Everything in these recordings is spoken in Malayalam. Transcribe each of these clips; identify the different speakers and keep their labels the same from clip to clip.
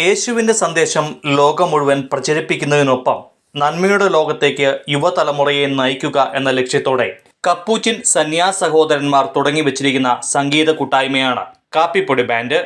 Speaker 1: യേശുവിൻ്റെ സന്ദേശം ലോകം മുഴുവൻ പ്രചരിപ്പിക്കുന്നതിനൊപ്പം നന്മയുടെ ലോകത്തേക്ക് യുവതലമുറയെ നയിക്കുക എന്ന ലക്ഷ്യത്തോടെ കപ്പൂച്ചിൻ സന്യാസ സഹോദരന്മാർ തുടങ്ങി വച്ചിരിക്കുന്ന സംഗീത കൂട്ടായ്മയാണ് കാപ്പിപ്പൊടി ബാൻഡ്.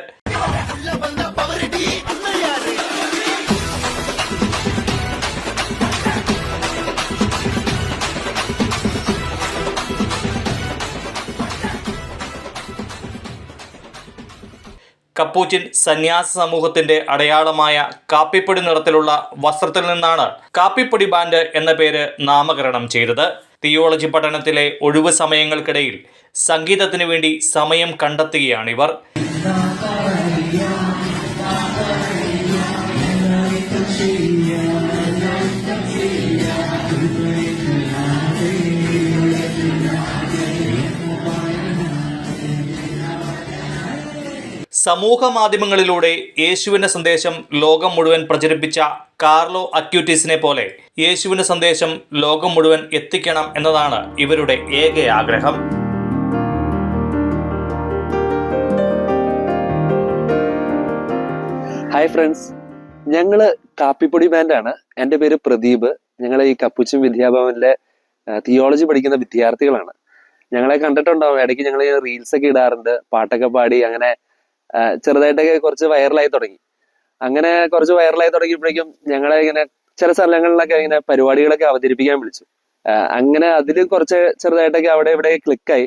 Speaker 1: കപ്പൂച്ചിൻ സന്യാസ സമൂഹത്തിന്റെ അടയാളമായ കാപ്പിപ്പൊടി നിറത്തിലുള്ള വസ്ത്രത്തിൽ നിന്നാണ് കാപ്പിപ്പൊടി ബാൻഡ് എന്ന പേര് നാമകരണം ചെയ്തത്. തിയോളജി പഠനത്തിലെ ഒഴിവു സമയങ്ങൾക്കിടയിൽ സംഗീതത്തിനു വേണ്ടി സമയം കണ്ടെത്തുകയാണിവർ. സമൂഹ മാധ്യമങ്ങളിലൂടെ യേശുവിൻ്റെ സന്ദേശം ലോകം മുഴുവൻ പ്രചരിപ്പിച്ച കാർലോ അക്യൂറ്റീസിനെ പോലെ യേശുവിൻ്റെ സന്ദേശം ലോകം മുഴുവൻ എത്തിക്കണം എന്നതാണ് ഇവരുടെ ഏക ആഗ്രഹം.
Speaker 2: ഹായ് ഫ്രണ്ട്സ്, ഞങ്ങള് കാപ്പിപ്പൊടി ബാൻഡാണ്. എൻ്റെ പേര് പ്രദീപ്. ഞങ്ങൾ ഈ കപ്പൂച്ചിൻ വിദ്യാഭവനിലെ തിയോളജി പഠിക്കുന്ന വിദ്യാർത്ഥികളാണ്. ഞങ്ങളെ കണ്ടിട്ടുണ്ടാവും, ഇടയ്ക്ക് ഞങ്ങൾ റീൽസ് ഒക്കെ ഇടാറുണ്ട്, പാട്ടൊക്കെ പാടി അങ്ങനെ ചെറുതായിട്ടൊക്കെ കുറച്ച് വൈറലായി തുടങ്ങി. അങ്ങനെ കുറച്ച് വൈറലായി തുടങ്ങിയപ്പോഴേക്കും ഞങ്ങളെ ഇങ്ങനെ ചില സ്ഥലങ്ങളിലൊക്കെ ഇങ്ങനെ പരിപാടികളൊക്കെ അവതരിപ്പിക്കാൻ വിളിച്ചു. അങ്ങനെ അതിൽ കുറച്ച് ചെറുതായിട്ടൊക്കെ അവിടെ ഇവിടെ ക്ലിക്കായി.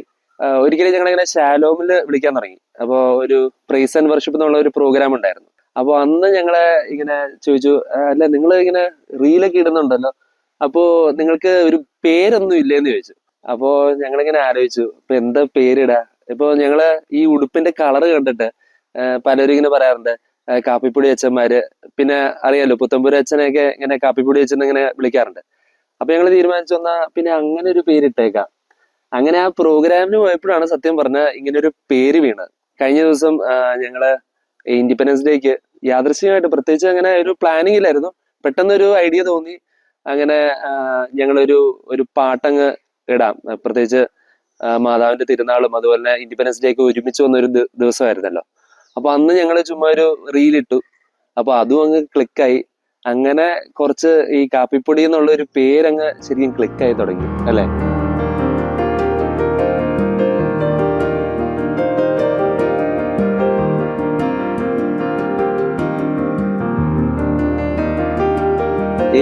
Speaker 2: ഒരിക്കലും ഞങ്ങളിങ്ങനെ ഷാലോമിൽ വിളിക്കാൻ തുടങ്ങി. അപ്പോൾ ഒരു പ്രൈസ് ആൻഡ് വർഷിപ്പ് എന്നുള്ള ഒരു പ്രോഗ്രാം ഉണ്ടായിരുന്നു. അപ്പോൾ അന്ന് ഞങ്ങളെ ഇങ്ങനെ ചോദിച്ചു, അല്ല നിങ്ങൾ ഇങ്ങനെ റീലൊക്കെ ഇടുന്നുണ്ടല്ലോ, അപ്പോ നിങ്ങൾക്ക് ഒരു പേരൊന്നും ഇല്ലേന്ന് ചോദിച്ചു. അപ്പോ ഞങ്ങളിങ്ങനെ ആലോചിച്ചു, ഇപ്പൊ എന്താ പേരിടാ. ഇപ്പൊ ഞങ്ങള് ഈ ഉടുപ്പിന്റെ കളർ കണ്ടിട്ട് പലരും ഇങ്ങനെ പറയാറുണ്ട് കാപ്പിപ്പൊടി അച്ഛന്മാര്, പിന്നെ അറിയാലോ പുത്തമ്പുര അച്ഛനെയൊക്കെ ഇങ്ങനെ കാപ്പിപ്പൊടി അച്ഛൻ ഇങ്ങനെ വിളിക്കാറുണ്ട്. അപ്പൊ ഞങ്ങൾ തീരുമാനിച്ചു വന്നാ പിന്നെ അങ്ങനെ ഒരു പേരിട്ടേക്കാം. അങ്ങനെ ആ പ്രോഗ്രാമിന് പോയപ്പോഴാണ് സത്യം പറഞ്ഞ ഇങ്ങനെ ഒരു പേര് വീണത്. കഴിഞ്ഞ ദിവസം ഞങ്ങള് ഇൻഡിപെൻഡൻസ് ഡേക്ക് യാദൃശ്ചികമായിട്ട്, പ്രത്യേകിച്ച് അങ്ങനെ ഒരു പ്ലാനിങ് ഇല്ലായിരുന്നു, പെട്ടെന്നൊരു ഐഡിയ തോന്നി. അങ്ങനെ ഞങ്ങളൊരു പാട്ടങ്ങ് ഇടാം. പ്രത്യേകിച്ച് മാതാവിന്റെ തിരുനാളും അതുപോലെ തന്നെ ഇൻഡിപെൻഡൻസ് ഡേക്ക് ഒരുമിച്ച് വന്നൊരു ദിവസമായിരുന്നല്ലോ. അപ്പൊ അന്ന് ഞങ്ങൾ ചുമ്മാ ഒരു റീലിട്ടു. അപ്പൊ അതും അങ്ങ് ക്ലിക്കായി. അങ്ങനെ കുറച്ച് ഈ കാപ്പിപ്പൊടി എന്നുള്ള ഒരു പേരങ്ങ് ശരിക്കും ക്ലിക്കായി തുടങ്ങി അല്ലെ.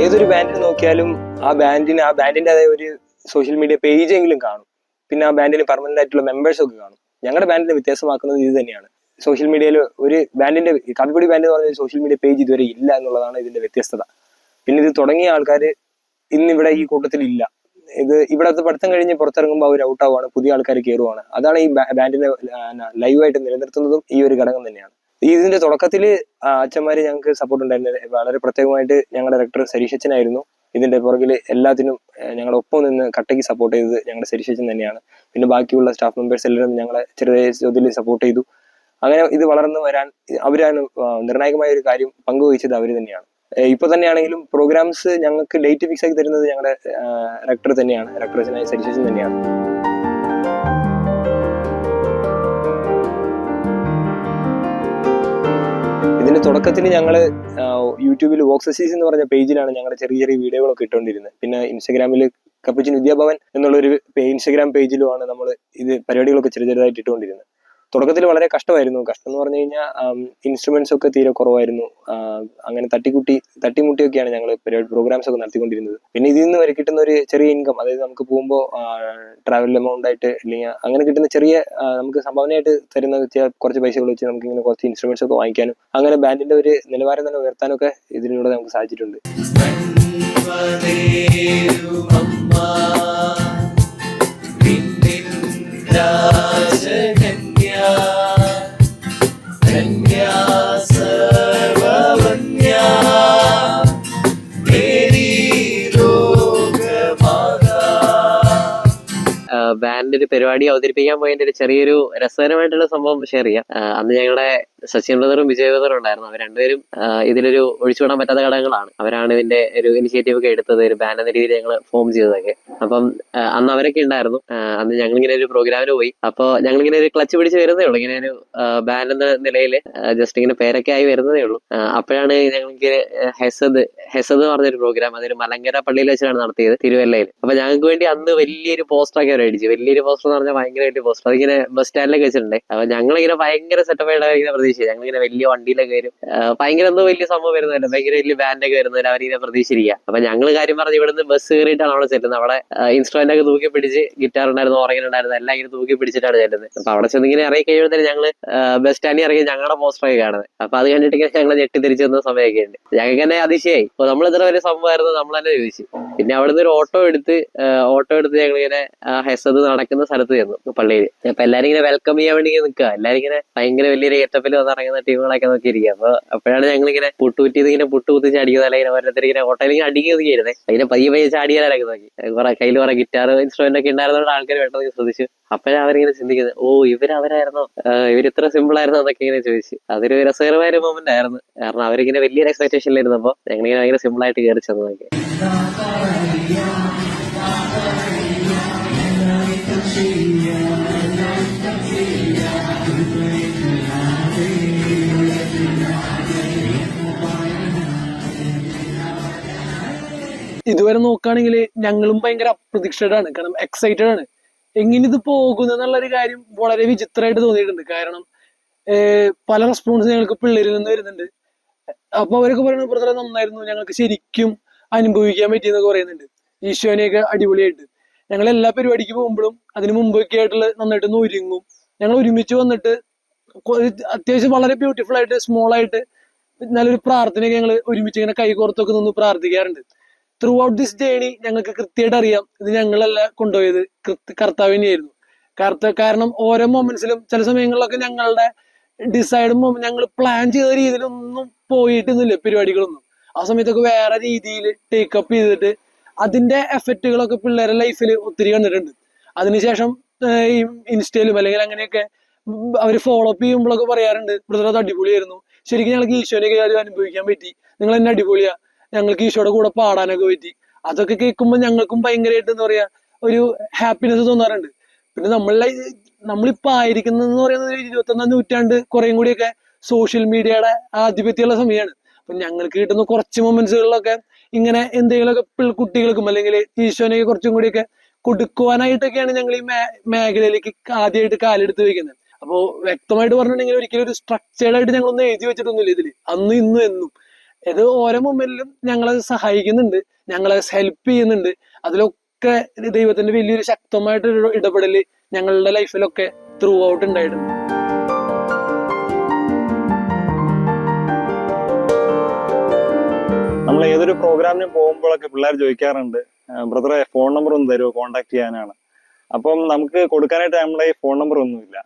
Speaker 3: ഏതൊരു ബാൻഡിന് നോക്കിയാലും ആ ബാൻഡിൻ്റെതായ ഒരു സോഷ്യൽ മീഡിയ പേജ് എങ്കിലും കാണും. പിന്നെ ആ ബാൻഡിന് പെർമനന്റ് ആയിട്ടുള്ള മെമ്പേഴ്സ് ഒക്കെ കാണും. ഞങ്ങളുടെ ബാൻഡിനെ വ്യത്യാസമാക്കുന്നത് ഇത് തന്നെയാണ്. സോഷ്യൽ മീഡിയയിൽ ഒരു ബാൻഡിന്റെ, കാപ്പിപ്പൊടി ബാൻഡ് എന്ന് പറഞ്ഞ സോഷ്യൽ മീഡിയ പേജ് ഇതുവരെ ഇല്ല എന്നുള്ളതാണ് ഇതിന്റെ വ്യത്യസ്തത. പിന്നെ ഇത് തുടങ്ങിയ ആൾക്കാർ ഇന്നിവിടെ ഈ കൂട്ടത്തിൽ ഇല്ല. ഇവിടത്തെ പഠിത്തം കഴിഞ്ഞ് പുറത്തിറങ്ങുമ്പോൾ അവർ ഔട്ട് ആവുകയാണ്, പുതിയ ആൾക്കാർ കയറുവാണ്. അതാണ് ഈ ബാൻഡിനെ ലൈവായിട്ട് നിലനിർത്തുന്നതും ഈ ഒരു ഘടകം തന്നെയാണ്. ഇതിന്റെ തുടക്കത്തിൽ അച്ഛന്മാര് ഞങ്ങൾക്ക് സപ്പോർട്ട് ഉണ്ടായിരുന്നത് വളരെ പ്രത്യേകമായിട്ട് ഞങ്ങളുടെ ഡയറക്ടർ സരീഷ് അച്ഛനായിരുന്നു. ഇതിന്റെ പുറകിൽ എല്ലാത്തിനും ഞങ്ങളുടെ ഒപ്പം നിന്ന് കട്ടയ്ക്ക് സപ്പോർട്ട് ചെയ്തത് ഞങ്ങളുടെ സരീഷ് അച്ഛൻ തന്നെയാണ്. പിന്നെ ബാക്കിയുള്ള സ്റ്റാഫ് മെമ്പേഴ്സ് എല്ലാവരും ഞങ്ങളെ ചെറിയ തോതിൽ സപ്പോർട്ട് ചെയ്തു. അങ്ങനെ ഇത് വളർന്നു വരാൻ അവരാണ് നിർണായകമായ ഒരു കാര്യം പങ്കുവഹിച്ചത് അവർ തന്നെയാണ്. ഇപ്പൊ തന്നെയാണെങ്കിലും പ്രോഗ്രാംസ് ഞങ്ങൾക്ക് ഡേറ്റ് ഫിക്സ് ആക്കി തരുന്നത് ഞങ്ങളുടെ ഡയറക്ടർ തന്നെയാണ്, ഡയറക്ടർ അച്ഛനായ സരീഷ് അച്ഛൻ തന്നെയാണ്. ഇതിന്റെ തുടക്കത്തിൽ ഞങ്ങള് യൂട്യൂബിൽ വോക്സസീസ് എന്ന് പറഞ്ഞ പേജിലാണ് ഞങ്ങളുടെ ചെറിയ ചെറിയ വീഡിയോകളൊക്കെ ഇട്ടുകൊണ്ടിരുന്നത്. പിന്നെ ഇൻസ്റ്റാഗ്രാമിൽ കപ്പൂച്ചിൻ വിദ്യാഭവൻ എന്നുള്ളൊരു ഇൻസ്റ്റാഗ്രാം പേജിലുമാണ് നമ്മൾ ഇത് പരിപാടികളൊക്കെ ചെറുതായിട്ട് ഇട്ടുകൊണ്ടിരുന്നത്. തുടക്കത്തിൽ വളരെ കഷ്ടമായിരുന്നു. കഷ്ടം എന്ന് പറഞ്ഞു കഴിഞ്ഞാൽ ഇൻസ്ട്രുമെന്റ്സ് ഒക്കെ തീരെ കുറവായിരുന്നു. അങ്ങനെ തട്ടിമുട്ടിയൊക്കെയാണ് ഞങ്ങൾ പ്രോഗ്രാംസ് ഒക്കെ നടത്തിക്കൊണ്ടിരുന്നത്. പിന്നെ ഇതിൽ നിന്ന് വരെ കിട്ടുന്ന ഒരു ചെറിയ ഇൻകം, അതായത് നമുക്ക് പോകുമ്പോൾ ട്രാവൽ എമൗണ്ട് ആയിട്ട് അല്ലെങ്കിൽ അങ്ങനെ കിട്ടുന്ന ചെറിയ നമുക്ക് സംഭാവനയായിട്ട് തരുന്ന കുറച്ച് പൈസകൾ വെച്ച് നമുക്ക് ഇങ്ങനെ കുറച്ച് ഇൻസ്ട്രുമെന്റ്സ് ഒക്കെ വാങ്ങിക്കാനും അങ്ങനെ ബാൻഡിന്റെ ഒരു നിലവാരം തന്നെ ഉയർത്താനും ഒക്കെ ഇതിലൂടെ നമുക്ക് സാധിച്ചിട്ടുണ്ട്.
Speaker 2: ബാൻഡ് ഒരു പരിപാടി അവതരിപ്പിക്കാൻ പോയതിന്റെ ഒരു ചെറിയൊരു രസകരമായിട്ടുള്ള സംഭവം ഷെയർ ചെയ്യാം. അന്ന് ഞങ്ങളുടെ
Speaker 4: സച്ചിൻ ബ്രദറും വിജയ് ബ്രദറും ഉണ്ടായിരുന്നു. അവർ രണ്ടുപേരും ഇതിലൊരു ഒഴിച്ചുവിടാൻ പറ്റാത്ത ഘടകങ്ങളാണ്. അവരാണ് ഇതിന്റെ ഒരു ഇനിഷ്യേറ്റീവ് ഒക്കെ എടുത്തത്, ഒരു ബാൻഡ് എന്ന രീതിയിൽ ഞങ്ങൾ ഫോം ചെയ്തതൊക്കെ. അപ്പം അന്ന് അവരൊക്കെ ഉണ്ടായിരുന്നു. അന്ന് ഞങ്ങളിങ്ങനെ ഒരു പ്രോഗ്രാമിന് പോയി. അപ്പോൾ ഞങ്ങളിങ്ങനെ ഒരു ക്ലച്ച് പിടിച്ച് വരുന്നേ ഉള്ളൂ, ഇങ്ങനെ ഒരു ബാൻഡ് എന്ന നിലയിൽ ജസ്റ്റ് ഇങ്ങനെ പേരൊക്കെ ആയി വരുന്നതേ ഉള്ളൂ. അപ്പോഴാണ് ഞങ്ങൾക്ക് ഹെസദ് എന്ന് പറഞ്ഞൊരു പ്രോഗ്രാം, അതൊരു മലങ്കര പള്ളിയിൽ വെച്ചാണ് നടത്തിയത്, തിരുവല്ലയിൽ. അപ്പൊ ഞങ്ങൾക്ക് വേണ്ടി അന്ന് വലിയൊരു പോസ്റ്ററൊക്കെ അവർ അടിച്ചു. വലിയൊരു പോസ്റ്റർ എന്ന് പറഞ്ഞാൽ ഭയങ്കര വലിയ പോസ്റ്റർ. അതിങ്ങനെ ബസ് സ്റ്റാൻഡിലൊക്കെ വെച്ചിട്ടുണ്ട്. അപ്പൊ ഞങ്ങളിങ്ങനെ ഭയങ്കര സെറ്റപ്പ് ആയിട്ട് ഇങ്ങനെ പ്രതീക്ഷിച്ചു. ഞങ്ങളിങ്ങനെ വലിയ വണ്ടിയിലൊക്കെ വരും, ഭയങ്കര എന്തോ വലിയ സംഭവം വരുന്നതല്ല, ഭയങ്കര വലിയ ബാൻഡൊക്കെ വരുന്നവർ അവരിങ്ങനെ പ്രതീക്ഷിച്ചിരിക്കുക. അപ്പൊ ഞങ്ങൾ കാര്യം പറഞ്ഞ് ഇവിടുന്ന് ബസ് കയറിയിട്ടാണ് അവിടെ ചെല്ലുന്നത്. അവിടെ ഇൻസ്ട്രുമെന്റ് ഒക്കെ തൂക്കി പിടിച്ച്, ഗിറ്റാർ ഉണ്ടായിരുന്നു, ഓർഗൻ ഉണ്ടായിരുന്നു, എല്ലാം ഇങ്ങനെ തൂക്കി പിടിച്ചിട്ടാണ് ചെല്ലുന്നത്. അപ്പൊ അവിടെ ചെന്ന് ഇങ്ങനെ ഇറങ്ങി കഴിയുമ്പോഴത്തേന് ഞങ്ങള് ബസ് സ്റ്റാൻഡിൽ ഇറങ്ങി ഞങ്ങളുടെ പോസ്റ്ററൊക്കെ കാണുന്നത്. അപ്പൊ അത് കണ്ടിട്ട് ഞങ്ങൾ ഞെട്ടിത്തിരിച്ചു വന്ന സമയമൊക്കെ ഉണ്ട്. ഞങ്ങൾക്ക് തന്നെ അതിശയായി. അപ്പൊ നമ്മൾ ഇത്ര വലിയ സംഭവമായിരുന്നു നമ്മൾ തന്നെ ചോദിച്ചു. പിന്നെ അവിടുന്ന് ഒരു ഓട്ടോ എടുത്ത് ഞങ്ങളിങ്ങനെ ഹെസദ് നടക്കുന്ന സ്ഥലത്ത് ചെന്നു, പള്ളിയിൽ. അപ്പൊ എല്ലാരും ഇങ്ങനെ വെൽക്കം ചെയ്യാൻ വേണ്ടി നിൽക്കുക. എല്ലാരും ഇങ്ങനെ ഭയങ്കര വലിയൊരു ഗെറ്റപ്പിൽ വന്നിറങ്ങുന്ന ടീമുകളൊക്കെ നോക്കിയിരിക്കുക. അപ്പൊ അപ്പോഴാണ് ഞങ്ങളിങ്ങനെ പുട്ടുകുറ്റിന്ന് ഇങ്ങനെ പുട്ട് കുത്തിച്ച് അടിക്കുന്ന, അല്ലെങ്കിൽ ഓരോരുത്തർ ഇങ്ങനെ ഓട്ടോയിൽ ഇങ്ങനെ അടിക്കുകയായിരുന്നേ. അതിനെ പയ്യെ ചാടിയാലൊക്കെ നോക്കി. കയ്യിൽ കുറെ ഗിറ്റാർ ഇൻസ്ട്രുമെന്റ് ഒക്കെ ഉണ്ടായിരുന്നതുകൊണ്ട് ആൾക്കാർ പെട്ടെന്ന് ശ്രദ്ധിച്ചു. അപ്പോഴാണ് അവരിങ്ങനെ ചിന്തിക്കുന്നത്, ഓ അവരായിരുന്നോ, ഇവരിത്ര സിമ്പിൾ ആയിരുന്നോ എന്നൊക്കെ ഇങ്ങനെ ചോദിച്ചു. അതൊരു രസകരമായ ഒരു മൊമെന്റ് ആയിരുന്നു. കാരണം അവരിങ്ങനെ വലിയൊരു എക്സ്പെക്ടേഷനിലിരുന്നപ്പോ ഞങ്ങളിങ്ങനെ ഭയങ്കര സിമ്പിൾ ആയിട്ട് കയറി ചെന്നതൊക്കെ.
Speaker 5: ഇതുവരെ നോക്കുകയാണെങ്കിൽ ഞങ്ങളും ഭയങ്കര അപ്രതീക്ഷിതഡ് ആണ്. കാരണം എക്സൈറ്റഡ് ആണ് എങ്ങനെ ഇത് പോകുന്നെന്നുള്ളൊരു കാര്യം വളരെ വിചിത്രമായിട്ട് തോന്നിയിട്ടുണ്ട്. കാരണം പല റെസ്പോൺസ് ഞങ്ങൾക്ക് പിള്ളേരിൽ നിന്ന് വരുന്നുണ്ട്. അപ്പൊ അവരൊക്കെ പറയുന്നത് ബ്രദറെ നന്നായിരുന്നു, ഞങ്ങൾക്ക് ശരിക്കും അനുഭവിക്കാൻ പറ്റിയെന്നൊക്കെ പറയുന്നുണ്ട്. ഈശോനെയൊക്കെ അടിപൊളിയായിട്ട്. ഞങ്ങൾ എല്ലാ പരിപാടിക്ക് പോകുമ്പോഴും അതിന് മുമ്പൊക്കെ ആയിട്ടുള്ള നന്നായിട്ടൊന്ന് ഒരുങ്ങും. ഞങ്ങൾ ഒരുമിച്ച് വന്നിട്ട് അത്യാവശ്യം വളരെ ബ്യൂട്ടിഫുൾ ആയിട്ട് സ്മോൾ ആയിട്ട് നല്ലൊരു പ്രാർത്ഥനയൊക്കെ ഞങ്ങൾ ഒരുമിച്ച് ഇങ്ങനെ കൈകോർത്തൊക്കെ നിന്ന് പ്രാർത്ഥിക്കാറുണ്ട്. ത്രൂ ഔട്ട് ദിസ് ജേണി ഞങ്ങൾക്ക് കൃത്യമായിട്ട് അറിയാം ഇത് ഞങ്ങളല്ല കൊണ്ടുപോയത്, കർത്താവിനെയായിരുന്നു. കാരണം ഓരോ മൊമെന്റ്സിലും ചില സമയങ്ങളിലൊക്കെ ഞങ്ങളുടെ ഡിസൈഡും ഞങ്ങൾ പ്ലാൻ ചെയ്ത രീതിയിലൊന്നും പോയിട്ടൊന്നുമില്ല പരിപാടികളൊന്നും. ആ സമയത്തൊക്കെ വേറെ രീതിയിൽ ടേക്കപ്പ് ചെയ്തിട്ട് അതിന്റെ എഫക്റ്റുകളൊക്കെ പിള്ളേരുടെ ലൈഫിൽ ഒത്തിരി കണ്ടിട്ടുണ്ട്. അതിനുശേഷം ഈ ഇൻസ്റ്റയിലും അല്ലെങ്കിൽ അങ്ങനെയൊക്കെ അവർ ഫോളോ അപ്പ് ചെയ്യുമ്പോഴൊക്കെ പറയാറുണ്ട് ബ്രദർ അത് അടിപൊളിയായിരുന്നു, ശരിക്കും ഞങ്ങൾക്ക് ഈശോനെയൊക്കെ അനുഭവിക്കാൻ പറ്റി, നിങ്ങൾ എന്നെ അടിപൊളിയാ, ഞങ്ങൾക്ക് ഈശോയുടെ കൂടെ പാടാനൊക്കെ പറ്റി. അതൊക്കെ കേൾക്കുമ്പോൾ ഞങ്ങൾക്കും ഭയങ്കരമായിട്ട് എന്താ പറയാ ഒരു ഹാപ്പിനെസ് തോന്നാറുണ്ട്. പിന്നെ നമ്മളിപ്പോ ആയിരിക്കുന്നതെന്ന് പറയുന്നത് 21ാം നൂറ്റാണ്ട് കുറേയും കൂടിയൊക്കെ സോഷ്യൽ മീഡിയയുടെ ആധിപത്യമുള്ള സമയമാണ്. അപ്പൊ ഞങ്ങൾക്ക് കിട്ടുന്ന കുറച്ച് മൊമെന്റ്സുകളിലൊക്കെ ഇങ്ങനെ എന്തെങ്കിലുമൊക്കെ കുട്ടികൾക്കും അല്ലെങ്കിൽ ഈശോനെയൊക്കെ കുറച്ചും കൂടിയൊക്കെ കൊടുക്കുവാനായിട്ടൊക്കെയാണ് ഞങ്ങൾ ഈ മേഖലയിലേക്ക് ആദ്യമായിട്ട് കാലെടുത്ത് വെക്കുന്നത്. അപ്പോൾ വ്യക്തമായിട്ട് പറഞ്ഞിട്ടുണ്ടെങ്കിൽ ഒരിക്കലും ഒരു സ്ട്രക്ചേർഡ് ആയിട്ട് ഞങ്ങളൊന്നും എഴുതി വെച്ചിട്ടൊന്നുമില്ല ഇതിൽ, അന്നും ഇന്നും എന്നും. ഇത് ഓരോ മൊമെന്റിലും ഞങ്ങളെ സഹായിക്കുന്നുണ്ട്, ഞങ്ങളെ ഹെൽപ്പ് ചെയ്യുന്നുണ്ട്. അതിലൊക്കെ ദൈവത്തിന്റെ വലിയൊരു ശക്തമായിട്ടൊരു ഇടപെടല് ഞങ്ങളുടെ ലൈഫിലൊക്കെ ത്രൂ ഔട്ട് ഉണ്ടായിട്ടുണ്ട്.
Speaker 6: നമ്മൾ ഏതൊരു പ്രോഗ്രാമിന് പോകുമ്പോഴൊക്കെ പിള്ളേർ ചോദിക്കാറുണ്ട്, ബ്രദറെ ഫോൺ നമ്പർ ഒന്ന് തരുമോ, കോണ്ടാക്ട് ചെയ്യാനാണ്. അപ്പം നമുക്ക് കൊടുക്കാനായിട്ട് നമ്മളെ ഈ ഫോൺ നമ്പർ ഒന്നുമില്ല.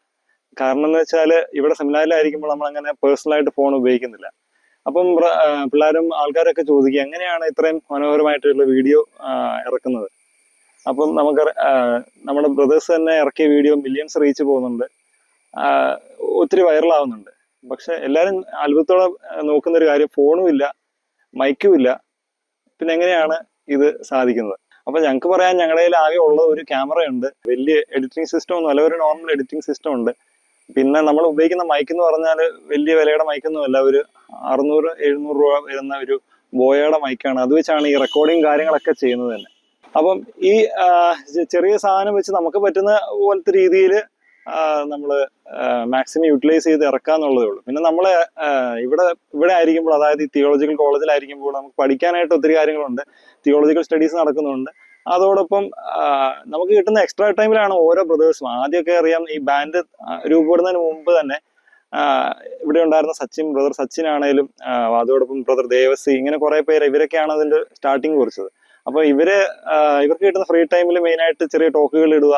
Speaker 6: കാരണം എന്ന് വെച്ചാൽ ഇവിടെ സെമിനാറിലായിരിക്കുമ്പോൾ നമ്മൾ അങ്ങനെ പേഴ്സണലായിട്ട് ഫോൺ ഉപയോഗിക്കുന്നില്ല. അപ്പം പിള്ളേരും ആൾക്കാരൊക്കെ ചോദിക്കുക എങ്ങനെയാണ് ഇത്രയും മനോഹരമായിട്ടുള്ള വീഡിയോ ഇറക്കുന്നത്. അപ്പം നമുക്ക് നമ്മുടെ ബ്രദേഴ്സ് തന്നെ ഇറക്കിയ വീഡിയോ മില്യൺസ് റീച്ച് പോകുന്നുണ്ട്, ഒത്തിരി വൈറലാവുന്നുണ്ട്. പക്ഷെ എല്ലാവരും അത്ഭുതത്തോടെ നോക്കുന്ന ഒരു കാര്യം, ഫോണും ഇല്ല, മൈക്കും ഇല്ല, പിന്നെ എങ്ങനെയാണ് ഇത് സാധിക്കുന്നത്? അപ്പൊ ഞങ്ങൾക്ക് പറയാൻ ഞങ്ങളുടെ കയ്യിൽ ആകെ ഉള്ളത് ഒരു ക്യാമറയുണ്ട്, വലിയ എഡിറ്റിംഗ് സിസ്റ്റം ഒന്നും അല്ല, ഒരു നോർമൽ എഡിറ്റിംഗ് സിസ്റ്റം ഉണ്ട്. പിന്നെ നമ്മൾ ഉപയോഗിക്കുന്ന മൈക്ക് എന്ന് പറഞ്ഞാൽ വലിയ വിലയുടെ മൈക്കൊന്നും അല്ല, ഒരു 600-700 രൂപ വരുന്ന ഒരു ബോയയുടെ മൈക്കാണ്. അത് വെച്ചാണ് ഈ റെക്കോർഡിങ് കാര്യങ്ങളൊക്കെ ചെയ്യുന്നത് തന്നെ. അപ്പം ഈ ചെറിയ സാധനം വെച്ച് നമുക്ക് പറ്റുന്ന പോലത്തെ രീതിയിൽ നമ്മൾ മാക്സിമം യൂട്ടിലൈസ് ചെയ്ത് ഇറക്കാന്നുള്ളതേ ഉള്ളൂ. പിന്നെ നമ്മൾ ഇവിടെ ആയിരിക്കുമ്പോൾ, അതായത് ഈ തിയോളജിക്കൽ കോളേജിലായിരിക്കുമ്പോൾ നമുക്ക് പഠിക്കാനായിട്ട് ഒത്തിരി കാര്യങ്ങളുണ്ട്, തിയോളജിക്കൽ സ്റ്റഡീസ് നടക്കുന്നുണ്ട്. അതോടൊപ്പം നമുക്ക് കിട്ടുന്ന എക്സ്ട്രാ ടൈമിലാണ് ഓരോ ബ്രദേഴ്സും. ആദ്യമൊക്കെ അറിയാം, ഈ ബാൻഡ് രൂപപ്പെടുന്നതിന് മുമ്പ് തന്നെ ഇവിടെ ഉണ്ടായിരുന്ന ബ്രദർ സച്ചിൻ ആണേലും, അതോടൊപ്പം ബ്രദർ ദേവസി, ഇങ്ങനെ കുറെ പേര്, ഇവരൊക്കെയാണ് അതിന്റെ സ്റ്റാർട്ടിങ് കുറിച്ചത്. അപ്പൊ ഇവർക്ക് കിട്ടുന്ന ഫ്രീ ടൈമിൽ മെയിനായിട്ട് ചെറിയ ടോക്കുകൾ ഇടുക,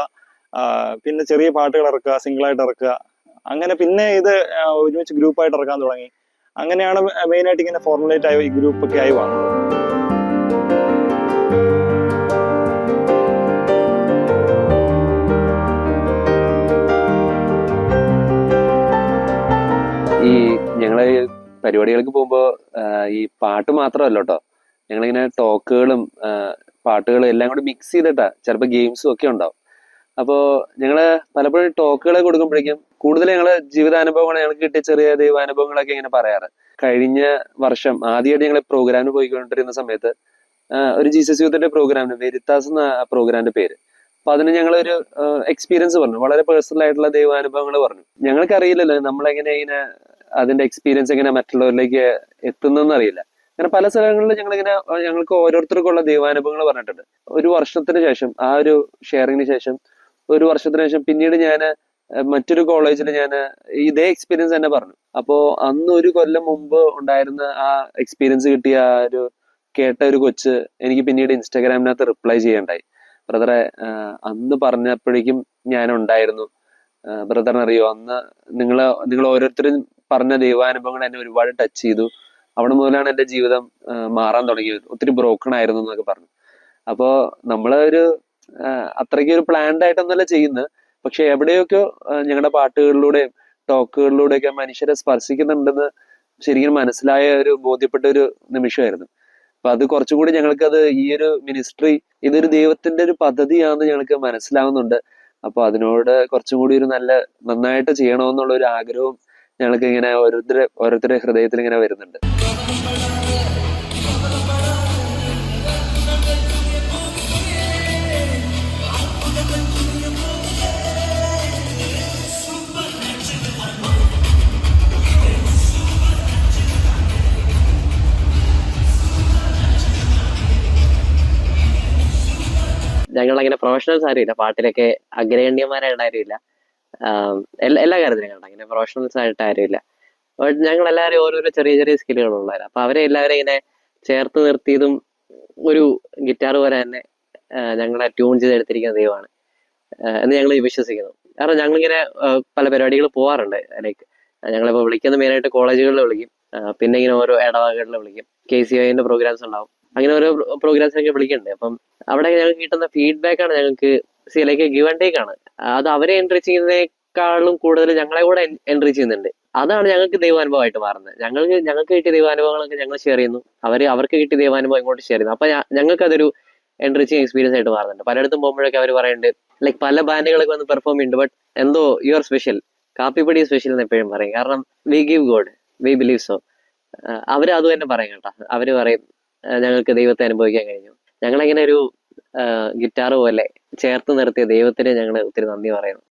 Speaker 6: പിന്നെ ചെറിയ പാട്ടുകൾ ഇറക്കുക, സിംഗിളായിട്ട് ഇറക്കുക, അങ്ങനെ പിന്നെ ഇത് ഒരുമിച്ച് ഗ്രൂപ്പായിട്ട് ഇറക്കാൻ തുടങ്ങി. അങ്ങനെയാണ് മെയിനായിട്ട് ഇങ്ങനെ ഫോർമുലേറ്റ് ആയി ഈ ഗ്രൂപ്പൊക്കെ ആയി വന്നത്.
Speaker 2: ഈ പരിപാടികൾക്ക് പോകുമ്പോൾ ഈ പാട്ട് മാത്രമല്ല കേട്ടോ, ഞങ്ങളിങ്ങനെ ടോക്കുകളും പാട്ടുകളും എല്ലാം കൂടി മിക്സ് ചെയ്തിട്ടാ, ചിലപ്പോൾ ഗെയിംസും ഒക്കെ ഉണ്ടാവും. അപ്പോൾ ഞങ്ങള് പലപ്പോഴും ടോക്കുകളെ കൊടുക്കുമ്പോഴേക്കും കൂടുതൽ ഞങ്ങള് ജീവിതാനുഭവങ്ങൾ, ഞങ്ങൾക്ക് കിട്ടിയ ചെറിയ ദൈവാനുഭവങ്ങളൊക്കെ ഇങ്ങനെ പറയാറ്. കഴിഞ്ഞ വർഷം ആദ്യമായിട്ട് ഞങ്ങൾ പ്രോഗ്രാമിന് പോയിക്കൊണ്ടിരുന്ന സമയത്ത് ഒരു ജീസസ് യൂത്തിന്റെ പ്രോഗ്രാമിന്, വെരിത്താസ് എന്ന പ്രോഗ്രാമിന്റെ പേര്. അപ്പൊ അതിന് ഞങ്ങളൊരു എക്സ്പീരിയൻസ് പറഞ്ഞു, വളരെ പേഴ്സണൽ ആയിട്ടുള്ള ദൈവാനുഭവങ്ങൾ പറഞ്ഞു. ഞങ്ങൾക്കറിയില്ലല്ലോ നമ്മളെങ്ങനെ ഇങ്ങനെ അതിന്റെ എക്സ്പീരിയൻസ് എങ്ങനെ മറ്റുള്ളവരിലേക്ക് എത്തുന്നെന്ന് അറിയില്ല. അങ്ങനെ പല സ്ഥലങ്ങളിലും ഞങ്ങൾക്ക് ഓരോരുത്തർക്കുള്ള ദൈവാനുഭവങ്ങൾ പറഞ്ഞിട്ടുണ്ട്. ഒരു വർഷത്തിന് ശേഷം, ആ ഒരു ഷെയറിങ്ങിന് ശേഷം ഒരു വർഷത്തിന് ശേഷം പിന്നീട് ഞാൻ മറ്റൊരു കോളേജിൽ ഞാൻ ഇതേ എക്സ്പീരിയൻസ് തന്നെ പറഞ്ഞു. അപ്പോ അന്ന് ഒരു കൊല്ലം മുമ്പ് ഉണ്ടായിരുന്ന ആ എക്സ്പീരിയൻസ് കിട്ടിയ ആ ഒരു കേട്ട ഒരു കൊച്ച് എനിക്ക് പിന്നീട് ഇൻസ്റ്റാഗ്രാമിനകത്ത് റിപ്ലൈ ചെയ്യണ്ടായി. ബ്രദറെ, അന്ന് പറഞ്ഞപ്പോഴേക്കും ഞാൻ ഉണ്ടായിരുന്നു. ബ്രദറിനറിയോ, അന്ന് നിങ്ങൾ ഓരോരുത്തരും പറഞ്ഞ ദൈവാനുഭവങ്ങൾ എന്നെ ഒരുപാട് ടച്ച് ചെയ്തു. അവിടെ മുതലാണ് എൻ്റെ ജീവിതം മാറാൻ തുടങ്ങിയത്. ഒത്തിരി ബ്രോക്കൺ ആയിരുന്നു എന്നൊക്കെ പറഞ്ഞു. അപ്പോ നമ്മളൊരു അത്രയ്ക്ക് ഒരു പ്ലാൻഡ് ആയിട്ടൊന്നുമല്ല ചെയ്യുന്നത്, പക്ഷെ എവിടെയൊക്കെ ഞങ്ങളുടെ പാട്ടുകളിലൂടെയും ടോക്കുകളിലൂടെയൊക്കെ മനുഷ്യരെ സ്പർശിക്കുന്നുണ്ടെന്ന് ശരിക്കും മനസ്സിലായ ഒരു ബോധ്യപ്പെട്ട ഒരു നിമിഷമായിരുന്നു. അപ്പൊ അത് കുറച്ചുകൂടി ഞങ്ങൾക്കത് ഈ ഒരു മിനിസ്ട്രി ഇതൊരു ദൈവത്തിന്റെ ഒരു പദ്ധതിയാണെന്ന് ഞങ്ങൾക്ക് മനസ്സിലാവുന്നുണ്ട്. അപ്പൊ അതിനോട് കുറച്ചും കൂടി ഒരു നന്നായിട്ട് ചെയ്യണമെന്നുള്ള ഒരു ആഗ്രഹവും ഞങ്ങൾക്ക് ഇങ്ങനെ ഓരോരുത്തരുടെ ഹൃദയത്തിൽ ഇങ്ങനെ വരുന്നുണ്ട്.
Speaker 4: ഞങ്ങളങ്ങനെ പ്രൊഫഷണൽസ് ആരുമില്ല, പാട്ടിലൊക്കെ അഗ്രഗണ്യന്മാരായിട്ട് ആരുമില്ല. എല്ലാ കാര്യത്തിലും ഞങ്ങൾ അങ്ങനെ പ്രൊഫഷണൽസ് ആയിട്ട് ആരുമില്ല. ബട്ട് ഞങ്ങൾ എല്ലാവരും ഓരോരോ ചെറിയ ചെറിയ സ്കില്ലുകളുള്ളവരാണ്. അപ്പൊ അവരെ എല്ലാവരും ഇങ്ങനെ ചേർത്ത് നിർത്തിയതും ഒരു ഗിറ്റാർ പോലെ തന്നെ ഞങ്ങളെ ട്യൂൺ ചെയ്തെടുത്തിരിക്കുന്ന ദൈവമാണ് എന്ന് ഞങ്ങൾ വിശ്വസിക്കുന്നു. കാരണം ഞങ്ങളിങ്ങനെ പല പരിപാടികൾ പോകാറുണ്ട്. ലൈക്ക് ഞങ്ങളിപ്പോൾ വിളിക്കുന്ന മെയിനായിട്ട് കോളേജുകളിൽ വിളിക്കും, പിന്നെ ഇങ്ങനെ ഓരോ ഇടവകളിൽ വിളിക്കും, KCIന്റെ പ്രോഗ്രാംസ് ഉണ്ടാവും, അങ്ങനെ ഓരോ പ്രോഗ്രാംസിനൊക്കെ വിളിക്കുന്നുണ്ട്. അപ്പം അവിടെ ഞങ്ങൾക്ക് കിട്ടുന്ന ഫീഡ്ബാക്ക് ആണ് ഞങ്ങൾക്ക് ലൈക്ക് ഗിവ് ആൻഡ് ടേക്ക് ആണ്. അത് അവരെ എൻട്രി ചെയ്യുന്നതിനേക്കാളും കൂടുതൽ ഞങ്ങളെ കൂടെ എൻട്രി ചെയ്യുന്നുണ്ട്. അതാണ് ഞങ്ങൾക്ക് ദൈവാനുഭവമായിട്ട് മാറുന്നത്. ഞങ്ങൾക്ക് കിട്ടിയ ദൈവാനുഭവങ്ങളൊക്കെ ഞങ്ങൾ ഷെയർ ചെയ്യുന്നു, അവർക്ക് കിട്ടിയ ദൈവാനുഭവം ഇങ്ങോട്ട് ഷെയർ ചെയ്യുന്നു. അപ്പൊ ഞങ്ങൾക്ക് അതൊരു എൻട്രി ചെയ്യുന്ന എക്സ്പീരിയൻസ് ആയിട്ട് മാറുന്നുണ്ട്. പലയിടത്തും പോകുമ്പോഴൊക്കെ അവർ പറയുന്നുണ്ട്, ലൈക്ക് പല ബാൻഡുകളൊക്കെ വന്ന് പെർഫോം ചെയ്യുന്നുണ്ട്, ബട്ട് എന്തോ യു ആർ സ്പെഷ്യൽ, കാപ്പിപ്പൊടി സ്പെഷ്യൽ എന്ന് എപ്പോഴും പറയും. കാരണം we give God, we believe so. അവര് അത് തന്നെ പറയും കേട്ടോ. അവര് പറയും ഞങ്ങൾക്ക് ദൈവത്തെ അനുഭവിക്കാൻ കഴിഞ്ഞു. ഞങ്ങളെങ്ങനെ ഒരു ഗിറ്റാർ പോലെ ചേർത്ത് നിർത്തിയ ദൈവത്തിന് ഞങ്ങൾ ഒത്തിരി നന്ദി പറയുന്നു.